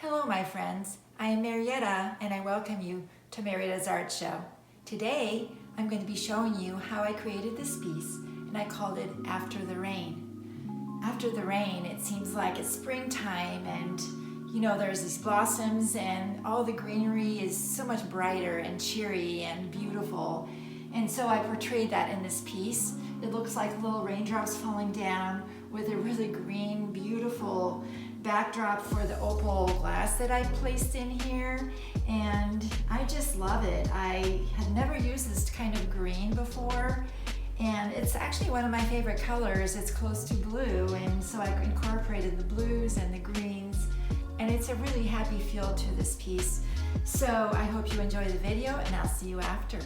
Hello my friends, I am Marietta and I welcome you to Marietta's Art Show. Today I'm going to be showing you how I created this piece and I called it After the Rain. After the rain, it seems like it's springtime and there's these blossoms and all the greenery is so much brighter and cheery and beautiful. And so I portrayed that in this piece. It looks like little raindrops falling down with a really green, beautiful backdrop for the opal glass that I placed in here. And I just love it. I had never used this kind of green before. And it's actually one of my favorite colors. It's close to blue, and so I incorporated the blues and the greens, and it's a really happy feel to this piece. So I hope you enjoy the video, and I'll see you after.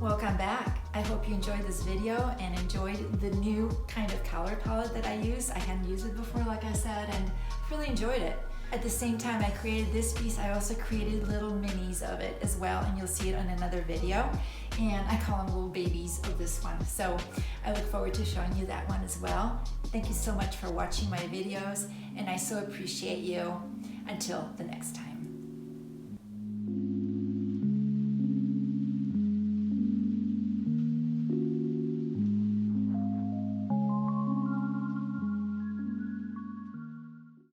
Welcome back. I hope you enjoyed this video and enjoyed the new kind of color palette that I use. I hadn't used it before, like I said, and really enjoyed it. At the same time I created this piece, I also created little minis of it as well, and you'll see it in another video. And I call them little babies of this one. So I look forward to showing you that one as well. Thank you so much for watching my videos, and I so appreciate you. Until the next time.